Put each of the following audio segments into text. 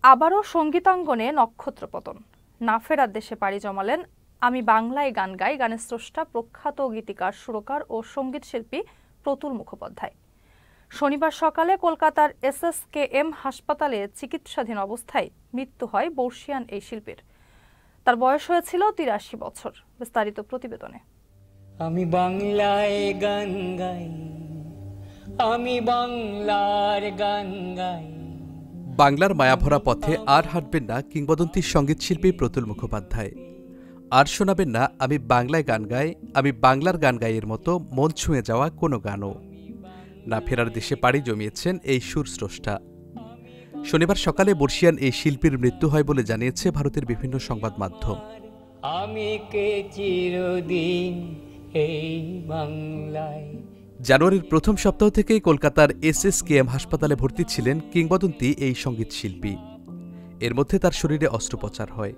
আবারও সঙ্গীতাঙ্গনে নক্ষত্রপতন। না ফেরার দেশে পাড়ি জমালেন আমি বাংলায় গান গাই গানের স্রষ্টা প্রখ্যাত গীতিকার, সুরকার ও সঙ্গীত শিল্পী প্রতুল মুখোপাধ্যায়। শনিবার সকালে কলকাতার SSKM হাসপাতালে চিকিৎসাধীন অবস্থায় মৃত্যু হয় বর্ষিয়ান এই শিল্পীর। তার বয়স হয়েছিল ৮৩ বছর। বিস্তারিত প্রতিবেদনে। আমি বাংলায় গান গাই, আমি বাংলার গান গাই। বাংলার মায়াভরা পথে আর হাঁটবেন না কিংবদন্তি সঙ্গীতশিল্পী প্রতুল মুখোপাধ্যায়। আর শোনাবেন না আমি বাংলায় গান গাই, আমি বাংলার গান গাইয়ের মতো মন ছুঁয়ে যাওয়া কোনো গানও। না ফেরার দেশে পাড়ি জমিয়েছেন এই সুরস্রষ্টা। শনিবার সকালে বর্ষিয়ান এই শিল্পীর মৃত্যু হয় বলে জানিয়েছে ভারতের বিভিন্ন সংবাদ মাধ্যম। আমি কে চিরদিন এই বাংলায়। জানুয়ারির প্রথম সপ্তাহ থেকেই কলকাতার SSKM হাসপাতালে ভর্তি ছিলেন কিংবদন্তি এই সঙ্গীত শিল্পী। এর মধ্যে তার শরীরে অস্ত্রোপচার হয়।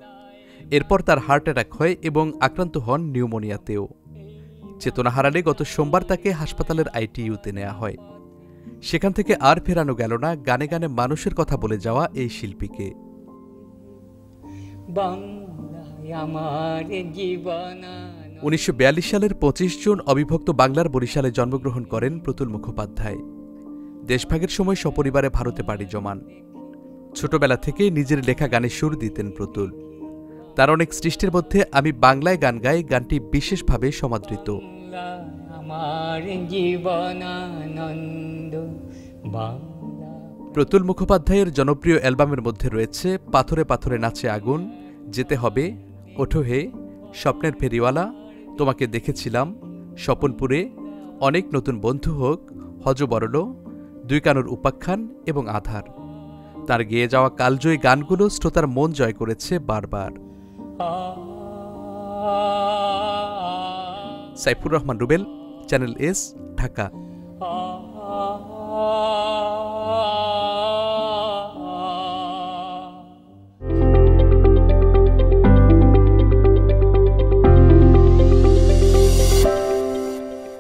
এরপর তার হার্ট অ্যাটাক হয় এবং আক্রান্ত হন নিউমোনিয়াতেও। চেতনা হারালে গত সোমবার তাকে হাসপাতালের ITU-তে নেওয়া হয়। সেখান থেকে আর ফেরানো গেল না গানে গানে মানুষের কথা বলে যাওয়া এই শিল্পীকে। 1942 সালের 25 জুন অবিভক্ত বাংলার বরিশালে জন্মগ্রহণ করেন প্রতুল মুখোপাধ্যায়। দেশভাগের সময় সপরিবারে ভারতে পাড়ি জমান। ছোটবেলা থেকে নিজের লেখা গানে সুর দিতেন প্রতুল। তার অনেক সৃষ্টির মধ্যে আমি বাংলায় গান গাই গানটি বিশেষভাবে সমাদৃত। প্রতুল মুখোপাধ্যায়ের জনপ্রিয় অ্যালবামের মধ্যে রয়েছে পাথরে পাথরে নাচে আগুন, যেতে হবে, ওঠো হে, স্বপ্নের ফেরিওয়ালা, তোমাকে দেখেছিলাম, স্বপনপুরে, অনেক নতুন বন্ধু হোক, হজবরল, দুই কানুর উপাখ্যান এবং আধার। তার গেয়ে যাওয়া কালজয়ী গানগুলো শ্রোতার মন জয় করেছে বারবার। Saifur Rahman Rubel, channel S, Dhaka.